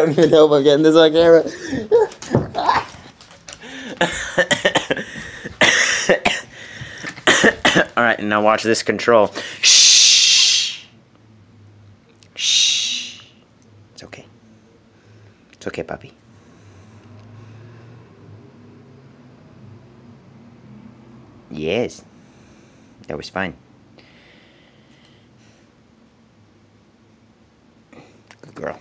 don't even know if I'm getting this on camera. Alright, now watch this control. Shh. Shh. It's okay. It's okay, puppy. Yes. That was fine. Good girl.